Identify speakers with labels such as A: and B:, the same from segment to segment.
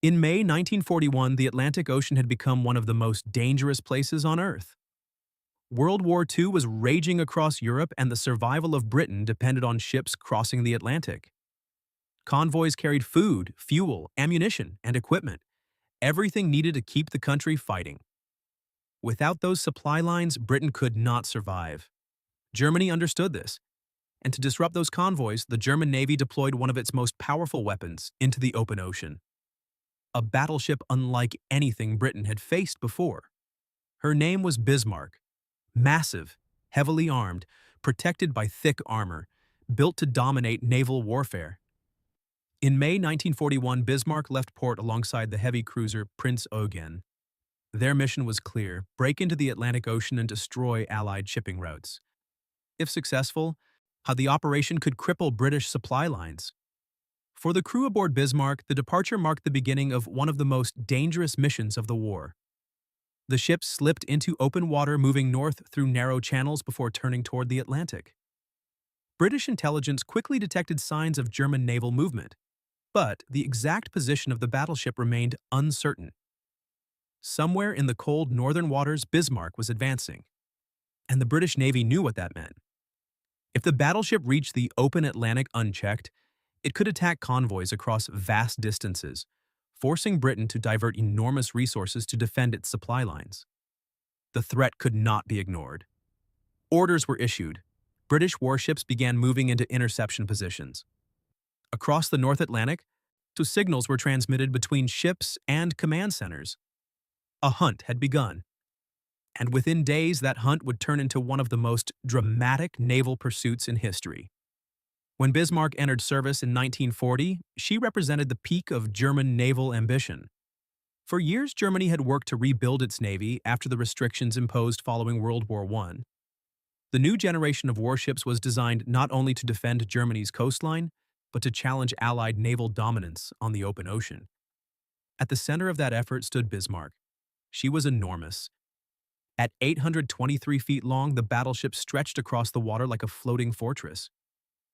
A: In May 1941, the Atlantic Ocean had become one of the most dangerous places on Earth. World War II was raging across Europe, and the survival of Britain depended on ships crossing the Atlantic. Convoys carried food, fuel, ammunition, and equipment, everything needed to keep the country fighting. Without those supply lines, Britain could not survive. Germany understood this, and to disrupt those convoys, the German Navy deployed one of its most powerful weapons into the open ocean. A battleship unlike anything Britain had faced before. Her name was Bismarck. Massive, heavily armed, protected by thick armor, built to dominate naval warfare. In May 1941, Bismarck left port alongside the heavy cruiser Prince Eugen. Their mission was clear: break into the Atlantic Ocean and destroy Allied shipping routes. If successful, how the operation could cripple British supply lines. For the crew aboard Bismarck, the departure marked the beginning of one of the most dangerous missions of the war. The ship slipped into open water, moving north through narrow channels before turning toward the Atlantic. British intelligence quickly detected signs of German naval movement, but the exact position of the battleship remained uncertain. Somewhere in the cold northern waters, Bismarck was advancing, and the British Navy knew what that meant. If the battleship reached the open Atlantic unchecked, it could attack convoys across vast distances, forcing Britain to divert enormous resources to defend its supply lines. The threat could not be ignored. Orders were issued. British warships began moving into interception positions. Across the North Atlantic, signals were transmitted between ships and command centers. A hunt had begun, and within days that hunt would turn into one of the most dramatic naval pursuits in history. When Bismarck entered service in 1940, she represented the peak of German naval ambition. For years, Germany had worked to rebuild its navy after the restrictions imposed following World War I. The new generation of warships was designed not only to defend Germany's coastline, but to challenge Allied naval dominance on the open ocean. At the center of that effort stood Bismarck. She was enormous. At 823 feet long, the battleship stretched across the water like a floating fortress.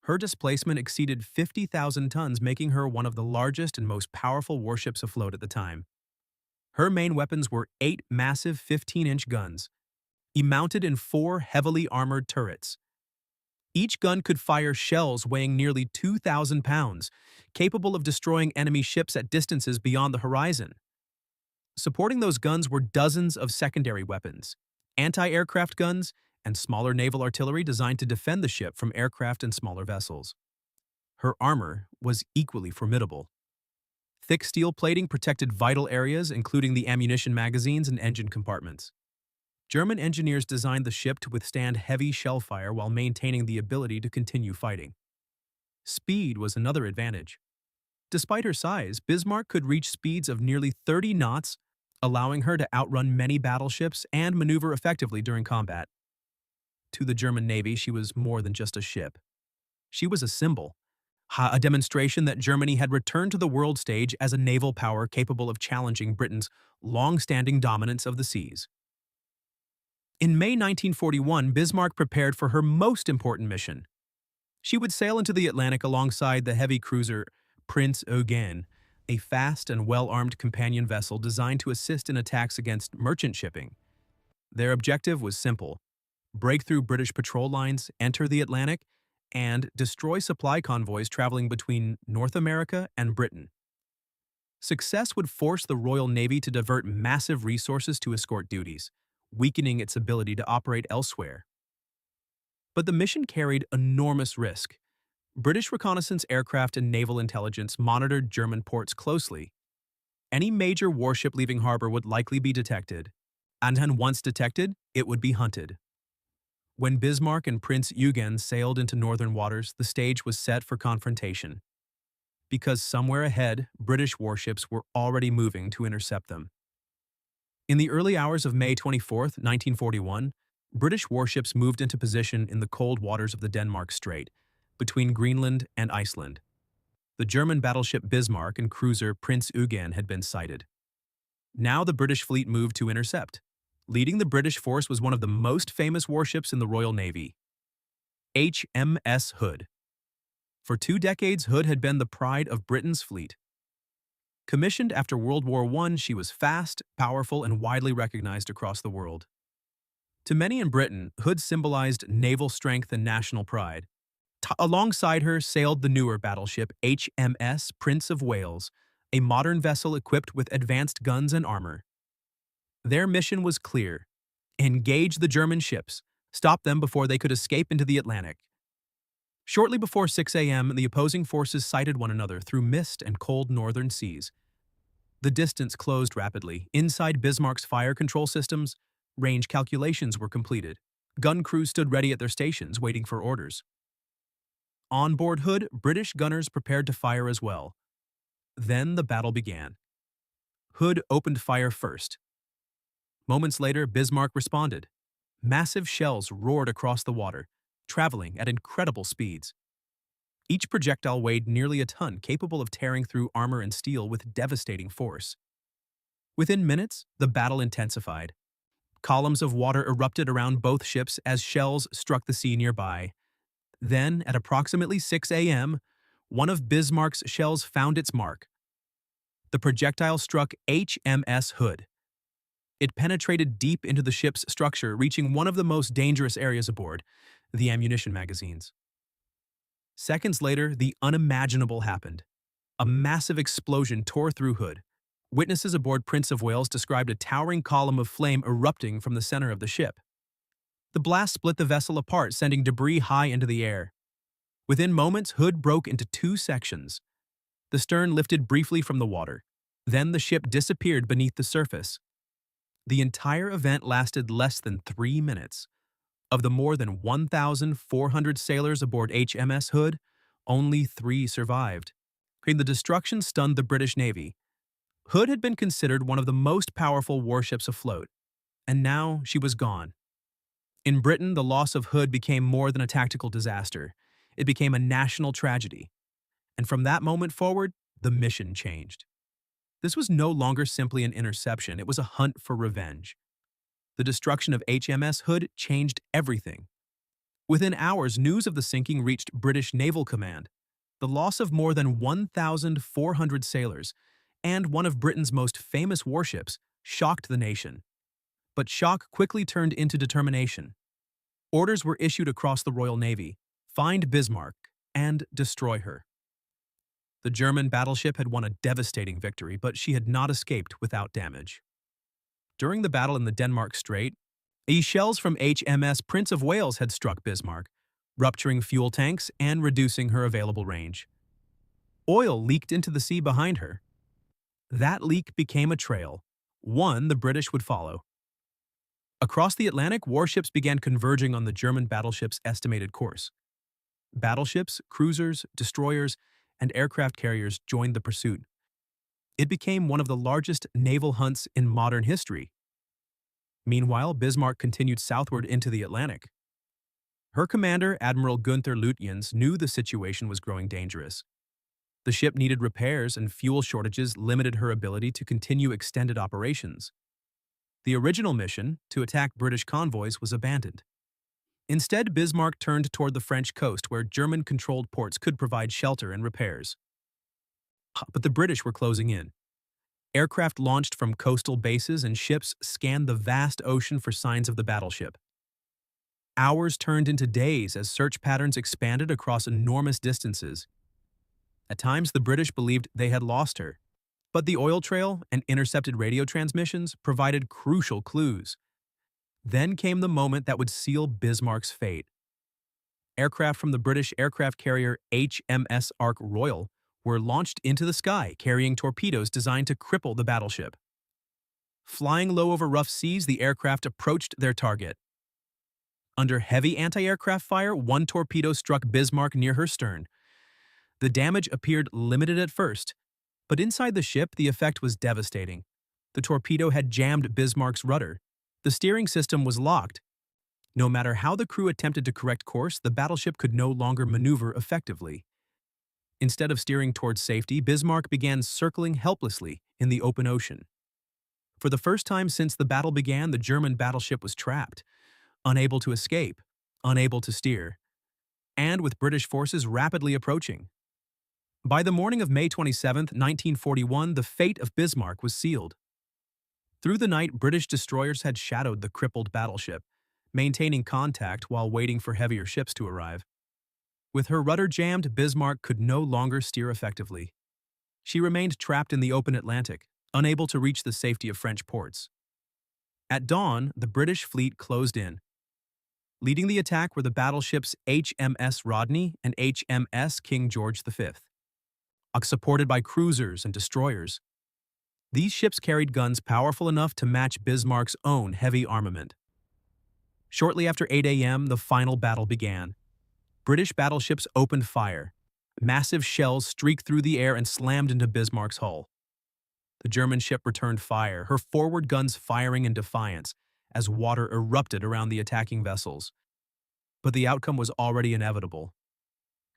A: Her displacement exceeded 50,000 tons, making her one of the largest and most powerful warships afloat at the time. Her main weapons were 8 massive 15-inch guns, mounted in 4 heavily armored turrets. Each gun could fire shells weighing nearly 2,000 pounds, capable of destroying enemy ships at distances beyond the horizon. Supporting those guns were dozens of secondary weapons, anti-aircraft guns, and smaller naval artillery designed to defend the ship from aircraft and smaller vessels. Her armor was equally formidable. Thick steel plating protected vital areas, including the ammunition magazines and engine compartments. German engineers designed the ship to withstand heavy shell fire while maintaining the ability to continue fighting. Speed was another advantage. Despite her size, Bismarck could reach speeds of nearly 30 knots, allowing her to outrun many battleships and maneuver effectively during combat. To the German Navy, she was more than just a ship. She was a symbol, a demonstration that Germany had returned to the world stage as a naval power capable of challenging Britain's long-standing dominance of the seas. In May 1941, Bismarck prepared for her most important mission. She would sail into the Atlantic alongside the heavy cruiser Prince Eugen, a fast and well-armed companion vessel designed to assist in attacks against merchant shipping. Their objective was simple: break through British patrol lines, enter the Atlantic, and destroy supply convoys traveling between North America and Britain. Success would force the Royal Navy to divert massive resources to escort duties, weakening its ability to operate elsewhere. But the mission carried enormous risk. British reconnaissance aircraft and naval intelligence monitored German ports closely. Any major warship leaving harbor would likely be detected, and once detected, it would be hunted. When Bismarck and Prince Eugen sailed into northern waters, the stage was set for confrontation. Because somewhere ahead, British warships were already moving to intercept them. In the early hours of May 24, 1941, British warships moved into position in the cold waters of the Denmark Strait, between Greenland and Iceland. The German battleship Bismarck and cruiser Prince Eugen had been sighted. Now the British fleet moved to intercept. Leading the British force was one of the most famous warships in the Royal Navy, HMS Hood. For 2 decades, Hood had been the pride of Britain's fleet. Commissioned after World War I, she was fast, powerful, and widely recognized across the world. To many in Britain, Hood symbolized naval strength and national pride. Alongside her sailed the newer battleship HMS Prince of Wales, a modern vessel equipped with advanced guns and armor. Their mission was clear: engage the German ships, stop them before they could escape into the Atlantic. Shortly before 6 a.m., the opposing forces sighted one another through mist and cold northern seas. The distance closed rapidly. Inside Bismarck's fire control systems, range calculations were completed. Gun crews stood ready at their stations, waiting for orders. On board Hood, British gunners prepared to fire as well. Then the battle began. Hood opened fire first. Moments later, Bismarck responded. Massive shells roared across the water, traveling at incredible speeds. Each projectile weighed nearly a ton, capable of tearing through armor and steel with devastating force. Within minutes, the battle intensified. Columns of water erupted around both ships as shells struck the sea nearby. Then, at approximately 6 a.m., one of Bismarck's shells found its mark. The projectile struck HMS Hood. It penetrated deep into the ship's structure, reaching one of the most dangerous areas aboard, the ammunition magazines. Seconds later, the unimaginable happened. A massive explosion tore through Hood. Witnesses aboard Prince of Wales described a towering column of flame erupting from the center of the ship. The blast split the vessel apart, sending debris high into the air. Within moments, Hood broke into two sections. The stern lifted briefly from the water. Then the ship disappeared beneath the surface. The entire event lasted less than 3 minutes. Of the more than 1,400 sailors aboard HMS Hood, only 3 survived. The destruction stunned the British Navy. Hood had been considered one of the most powerful warships afloat, and now she was gone. In Britain, the loss of Hood became more than a tactical disaster. It became a national tragedy. And from that moment forward, the mission changed. This was no longer simply an interception, it was a hunt for revenge. The destruction of HMS Hood changed everything. Within hours, news of the sinking reached British Naval Command. The loss of more than 1,400 sailors and one of Britain's most famous warships shocked the nation. But shock quickly turned into determination. Orders were issued across the Royal Navy: find Bismarck and destroy her. The German battleship had won a devastating victory, but she had not escaped without damage. During the battle in the Denmark Strait, shells from HMS Prince of Wales had struck Bismarck, rupturing fuel tanks and reducing her available range. Oil leaked into the sea behind her. That leak became a trail, one the British would follow. Across the Atlantic, warships began converging on the German battleship's estimated course. Battleships, cruisers, destroyers, and aircraft carriers joined the pursuit. It became one of the largest naval hunts in modern history. Meanwhile, Bismarck continued southward into the Atlantic. Her commander, Admiral Gunther Lutyens, knew the situation was growing dangerous. The ship needed repairs, and fuel shortages limited her ability to continue extended operations. The original mission, to attack British convoys, was abandoned. Instead, Bismarck turned toward the French coast, where German-controlled ports could provide shelter and repairs. But the British were closing in. Aircraft launched from coastal bases and ships scanned the vast ocean for signs of the battleship. Hours turned into days as search patterns expanded across enormous distances. At times, the British believed they had lost her, but the oil trail and intercepted radio transmissions provided crucial clues. Then came the moment that would seal Bismarck's fate. Aircraft from the British aircraft carrier HMS Royal were launched into the sky, carrying torpedoes designed to cripple the battleship. Flying low over rough seas, the aircraft approached their target. Under heavy anti-aircraft fire, one torpedo struck Bismarck near her stern. The damage appeared limited at first, but inside the ship, the effect was devastating. The torpedo had jammed Bismarck's rudder. The steering system was locked. No matter how the crew attempted to correct course, the battleship could no longer maneuver effectively. Instead of steering towards safety, Bismarck began circling helplessly in the open ocean. For the first time since the battle began, the German battleship was trapped, unable to escape, unable to steer, and with British forces rapidly approaching. By the morning of May 27, 1941, the fate of Bismarck was sealed. Through the night, British destroyers had shadowed the crippled battleship, maintaining contact while waiting for heavier ships to arrive. With her rudder jammed, Bismarck could no longer steer effectively. She remained trapped in the open Atlantic, unable to reach the safety of French ports. At dawn, the British fleet closed in. Leading the attack were the battleships HMS Rodney and HMS King George V, supported by cruisers and destroyers. These ships carried guns powerful enough to match Bismarck's own heavy armament. Shortly after 8 a.m., the final battle began. British battleships opened fire. Massive shells streaked through the air and slammed into Bismarck's hull. The German ship returned fire, her forward guns firing in defiance as water erupted around the attacking vessels. But the outcome was already inevitable.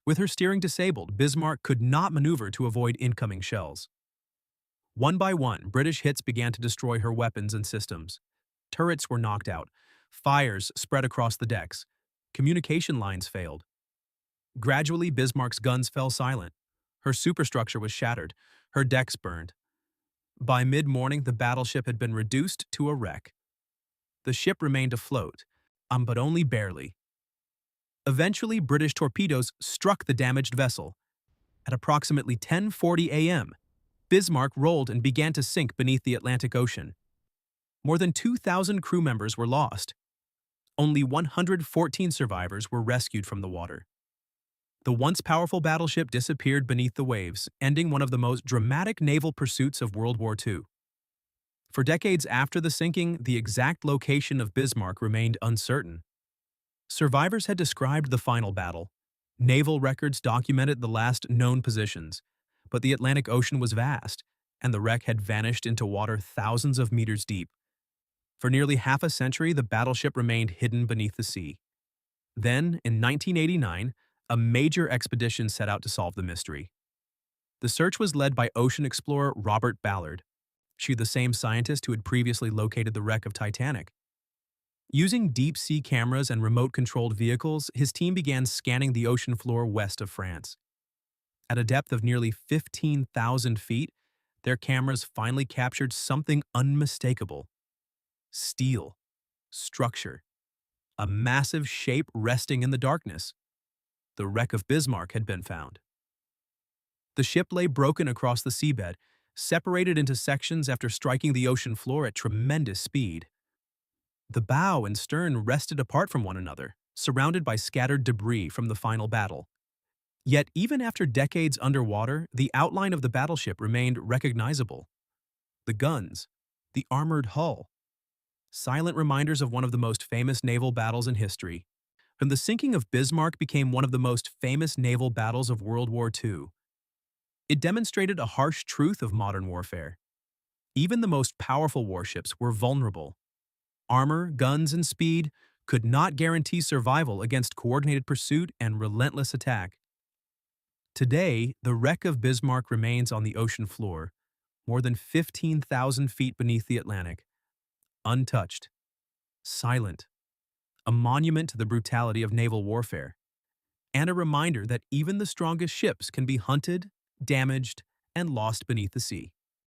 A: With her steering disabled, Bismarck could not maneuver to avoid incoming shells. One by one, British hits began to destroy her weapons and systems. Turrets were knocked out. Fires spread across the decks. Communication lines failed. Gradually, Bismarck's guns fell silent. Her superstructure was shattered. Her decks burned. By mid-morning, the battleship had been reduced to a wreck. The ship remained afloat, but only barely. Eventually, British torpedoes struck the damaged vessel. At approximately 10:40 a.m., Bismarck rolled and began to sink beneath the Atlantic Ocean. More than 2,000 crew members were lost. Only 114 survivors were rescued from the water. The once powerful battleship disappeared beneath the waves, ending one of the most dramatic naval pursuits of World War II. For decades after the sinking, the exact location of Bismarck remained uncertain. Survivors had described the final battle. Naval records documented the last known positions, but the Atlantic Ocean was vast, and the wreck had vanished into water thousands of meters deep. For nearly half a century, the battleship remained hidden beneath the sea. Then, in 1989, a major expedition set out to solve the mystery. The search was led by ocean explorer Robert Ballard, the same scientist who had previously located the wreck of Titanic. Using deep-sea cameras and remote-controlled vehicles, his team began scanning the ocean floor west of France. At a depth of nearly 15,000 feet, their cameras finally captured something unmistakable. Steel. Structure. A massive shape resting in the darkness. The wreck of Bismarck had been found. The ship lay broken across the seabed, separated into sections after striking the ocean floor at tremendous speed. The bow and stern rested apart from one another, surrounded by scattered debris from the final battle. Yet, even after decades underwater, the outline of the battleship remained recognizable. The guns, the armored hull, silent reminders of one of the most famous naval battles in history. And the sinking of Bismarck became one of the most famous naval battles of World War II. It demonstrated a harsh truth of modern warfare. Even the most powerful warships were vulnerable. Armor, guns, and speed could not guarantee survival against coordinated pursuit and relentless attack. Today, the wreck of Bismarck remains on the ocean floor, more than 15,000 feet beneath the Atlantic, untouched, silent, a monument to the brutality of naval warfare, and a reminder that even the strongest ships can be hunted, damaged, and lost beneath the sea.